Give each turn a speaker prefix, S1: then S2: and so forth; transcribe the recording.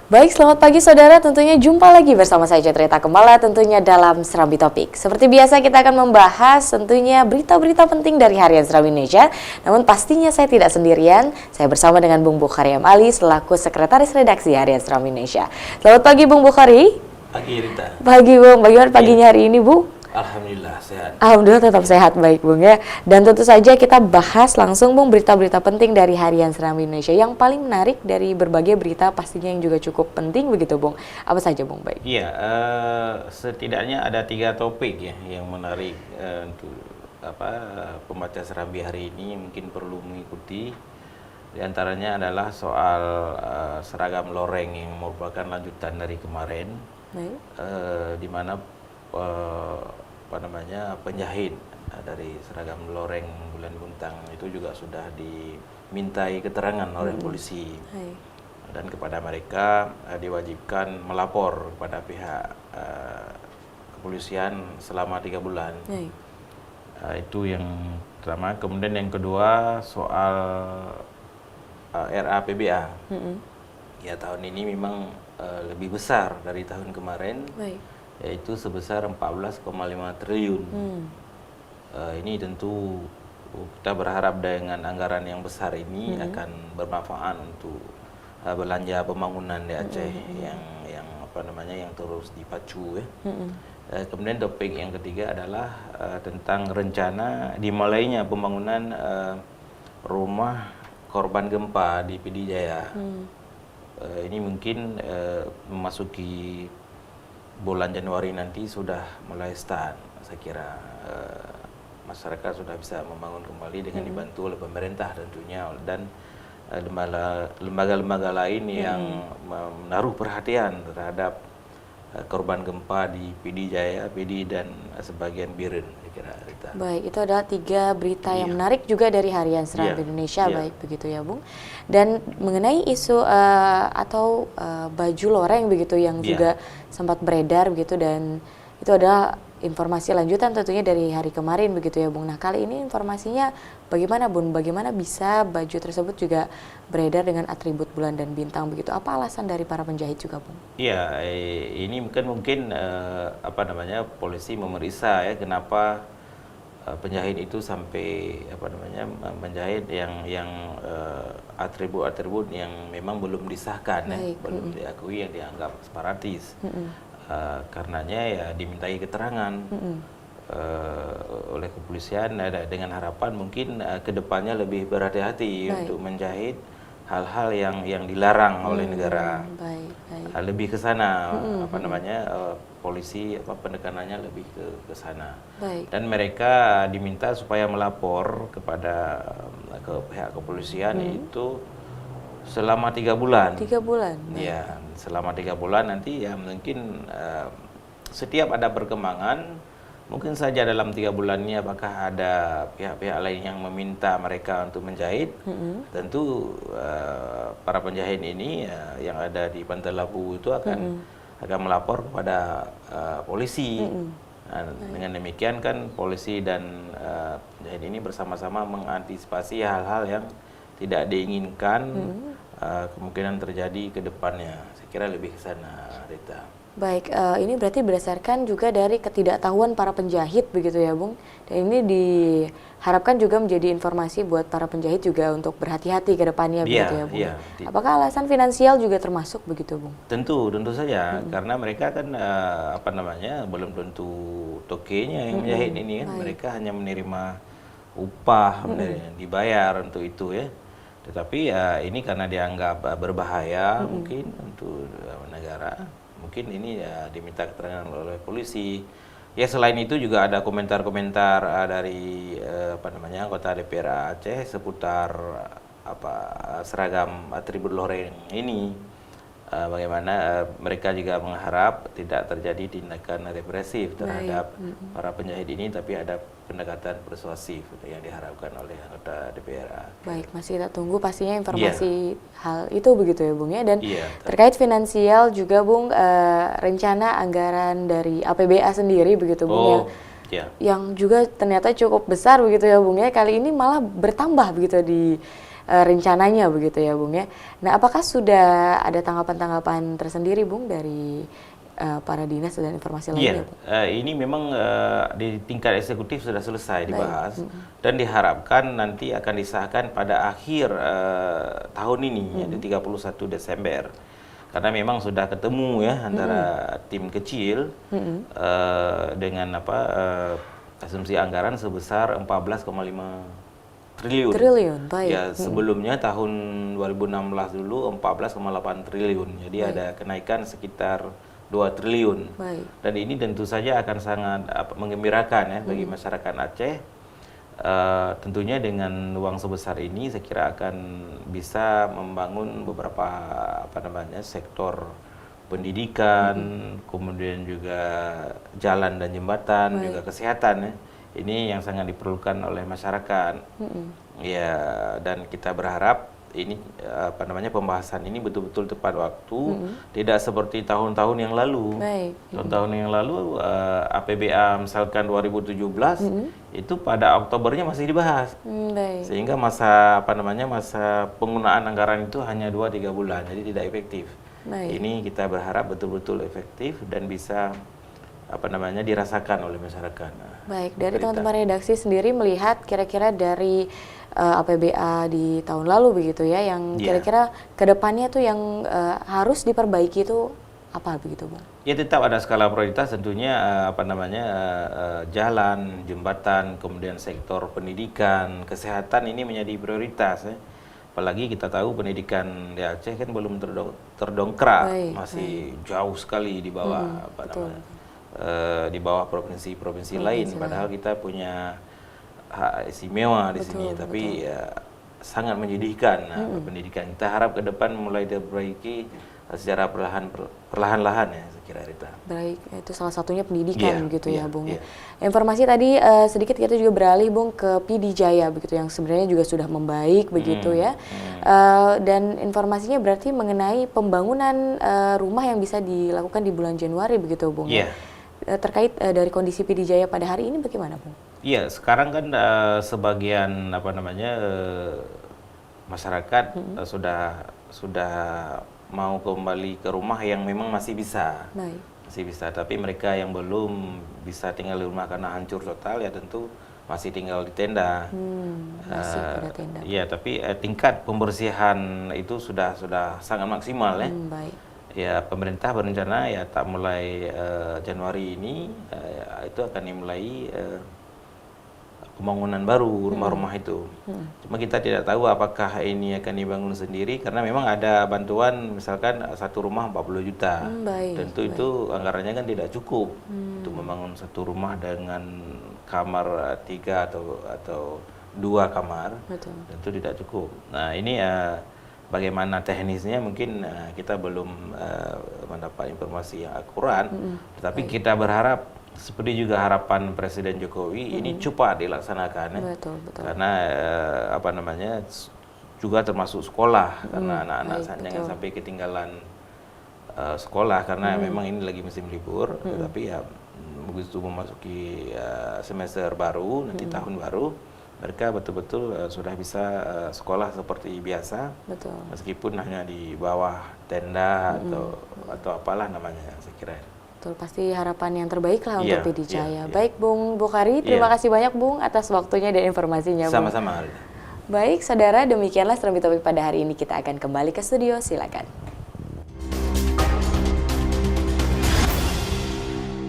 S1: Baik, selamat pagi saudara. Tentunya jumpa lagi bersama saya Cetrita Kemala tentunya dalam Serambi Topik. Seperti biasa kita akan membahas tentunya berita-berita penting dari Harian Serambi Indonesia. Namun pastinya saya tidak sendirian. Saya bersama dengan Bung Bukhari Ali selaku Sekretaris Redaksi Harian Serambi Indonesia. Selamat pagi Bung Bukhari.
S2: Pagi Rita.
S1: Pagi Bung, bagaimana paginya hari ini Bu?
S2: Alhamdulillah sehat.
S1: Alhamdulillah tetap sehat, baik Bung ya. Dan tentu saja kita bahas langsung Bung berita-berita penting dari Harian Serambi Indonesia. Yang paling menarik dari berbagai berita pastinya yang juga cukup penting begitu Bung. Apa saja Bung, baik?
S2: Iya, setidaknya ada 3 topik ya yang menarik untuk pembaca Serambi hari ini mungkin perlu mengikuti. Di antaranya adalah soal seragam loreng yang merupakan lanjutan dari kemarin, di mana penjahit dari seragam loreng Bulan Bintang itu juga sudah dimintai keterangan oleh polisi. Dan kepada mereka diwajibkan melapor kepada pihak kepolisian selama 3 bulan. Itu yang pertama. Kemudian yang kedua soal RAPBA. Ya, tahun ini memang lebih besar dari tahun kemarin, yaitu sebesar 14,5 triliun. Ini tentu kita berharap dengan anggaran yang besar ini akan bermanfaat untuk belanja pembangunan di Aceh yang terus dipacu ya. Kemudian topik yang ketiga adalah tentang rencana dimulainya pembangunan rumah korban gempa di PD Jaya. Ini mungkin memasuki bulan Januari nanti sudah mulai start. Saya kira masyarakat sudah bisa membangun kembali dengan dibantu oleh pemerintah tentunya, dan lembaga-lembaga lain yang menaruh perhatian terhadap korban gempa di PD Jaya, PD dan sebagian Biren, saya kira Rita.
S1: Baik, itu adalah 3 berita yang menarik juga dari Harian Serambi Indonesia, baik begitu ya Bung. Dan mengenai isu atau baju loreng begitu yang juga sempat beredar begitu, dan itu adalah informasi lanjutan tentunya dari hari kemarin begitu ya Bung. Nah, kali ini informasinya bagaimana Bung? Bagaimana bisa baju tersebut juga beredar dengan atribut bulan dan bintang begitu? Apa alasan dari para penjahit juga Bung?
S2: Iya, ini mungkin polisi memeriksa ya kenapa penjahit itu sampai menjahit yang atribut-atribut yang memang belum disahkan, belum diakui, yang dianggap separatis. Karenanya ya dimintai keterangan oleh kepolisian, dengan harapan mungkin kedepannya lebih berhati-hati untuk menjahit hal-hal yang dilarang oleh negara. Lebih ke sana polisi penekanannya lebih ke sana. Dan mereka diminta supaya melapor kepada pihak kepolisian itu selama 3 bulan.
S1: 3 bulan.
S2: Ya, selama 3 bulan nanti ya mungkin setiap ada perkembangan, mungkin saja dalam 3 bulan ini apakah ada pihak-pihak lain yang meminta mereka untuk menjahit. Tentu para penjahit ini yang ada di Pantai Labu itu akan melapor kepada polisi. Nah, dengan demikian kan polisi dan penjahit ini bersama-sama mengantisipasi hal-hal yang tidak diinginkan kemungkinan terjadi ke depannya. Saya kira lebih ke sana, Rita.
S1: Baik, ini berarti berdasarkan juga dari ketidaktahuan para penjahit begitu ya Bung. Dan ini diharapkan juga menjadi informasi buat para penjahit juga untuk berhati-hati ke depannya begitu ya Bung. Apakah alasan finansial juga termasuk begitu Bung?
S2: Tentu saja, karena mereka kan belum tentu tokenya yang menjahit ini kan. Mereka hanya menerima upah, dibayar untuk itu ya. Tetapi ya ini karena dianggap berbahaya mungkin untuk negara, mungkin ini ya diminta keterangan oleh polisi. Ya, selain itu juga ada komentar-komentar dari anggota DPR Aceh seputar seragam atribut loreng ini. Bagaimana mereka juga mengharap tidak terjadi tindakan represif terhadap para penjahit ini, tapi ada pendekatan persuasif yang diharapkan oleh anggota DPR.
S1: Baik, masih kita tunggu pastinya informasi hal itu begitu ya Bung ya. Dan terkait finansial juga Bung, rencana anggaran dari APBA sendiri begitu Bung yang juga ternyata cukup besar begitu ya Bung ya. Kali ini malah bertambah begitu di rencananya begitu ya Bung ya. Nah, apakah sudah ada tanggapan-tanggapan tersendiri Bung dari para dinas dan informasi lainnya?
S2: Ini memang di tingkat eksekutif sudah selesai dibahas dan diharapkan nanti akan disahkan pada akhir tahun ini, yaitu 31 Desember. Karena memang sudah ketemu ya antara tim kecil dengan asumsi anggaran sebesar 14,5 triliun.
S1: Baik.
S2: Ya, sebelumnya tahun 2016 dulu 14,8 triliun. Jadi ada kenaikan sekitar 2 triliun.
S1: Baik.
S2: Dan ini tentu saja akan sangat menggembirakan ya bagi masyarakat Aceh. Tentunya dengan uang sebesar ini saya kira akan bisa membangun beberapa sektor pendidikan, kemudian juga jalan dan jembatan, juga kesehatan ya. Ini yang sangat diperlukan oleh masyarakat. Ya, dan kita berharap ini pembahasan ini betul-betul tepat waktu, tidak seperti tahun-tahun yang lalu. Tahun-tahun yang lalu APBA misalkan 2017 itu pada Oktobernya masih dibahas. Sehingga masa masa penggunaan anggaran itu hanya 2-3 bulan, jadi tidak efektif. Ini kita berharap betul-betul efektif dan bisa dirasakan oleh masyarakat.
S1: Baik, dari teman-teman redaksi sendiri melihat kira-kira dari APBA di tahun lalu begitu ya, yang kira-kira kedepannya tuh yang harus diperbaiki itu apa begitu Bung?
S2: Ya, tetap ada skala prioritas tentunya jalan, jembatan, kemudian sektor pendidikan, kesehatan ini menjadi prioritas ya. Apalagi kita tahu pendidikan di Aceh kan belum terdongkrak, masih jauh sekali di bawah di bawah provinsi-provinsi lain. Padahal kita punya hak istimewa di sini, tapi ya sangat menyedihkan. Pendidikan kita harap ke depan mulai diperbaiki secara perlahan-lahan ya, saya kira Rita.
S1: Baik, itu salah satunya pendidikan gitu ya Bung. Informasi tadi sedikit kita juga beralih Bung ke PD Jaya begitu, yang sebenarnya juga sudah membaik begitu ya. Dan informasinya berarti mengenai pembangunan rumah yang bisa dilakukan di bulan Januari begitu Bung. Terkait dari kondisi PD Jaya pada hari ini bagaimana Bung?
S2: Iya, sekarang kan sebagian masyarakat sudah mau kembali ke rumah yang memang masih bisa. Masih bisa, tapi mereka yang belum bisa tinggal di rumah karena hancur total ya tentu masih tinggal di tenda.
S1: Masih pada tenda.
S2: Iya, tapi tingkat pembersihan itu sudah sangat maksimal ya. Ya, pemerintah berencana ya tak mulai Januari ini itu akan dimulai pembangunan baru rumah-rumah itu. Cuma kita tidak tahu apakah ini akan dibangun sendiri karena memang ada bantuan misalkan satu rumah 40 juta. Tentu itu anggarannya kan tidak cukup untuk membangun satu rumah dengan kamar 3 atau 2 kamar. Tentu tidak cukup. Nah, ini bagaimana teknisnya mungkin kita belum mendapat informasi yang akurat, tetapi kita berharap seperti juga harapan Presiden Jokowi ini cepat dilaksanakan ya. Karena juga termasuk sekolah, karena anak-anak jangan sampai ketinggalan sekolah karena memang ini lagi musim libur, tetapi ya begitu memasuki semester baru nanti tahun baru mereka betul-betul sudah bisa sekolah seperti biasa, meskipun hanya di bawah tenda atau apalah namanya, saya kira.
S1: Betul, pasti harapan yang terbaik lah untuk PD Jaya. Baik Bung Bukhari, terima kasih banyak Bung atas waktunya dan informasinya.
S2: Sama-sama.
S1: Baik saudara, demikianlah Serambi Topik pada hari ini. Kita akan kembali ke studio, silakan.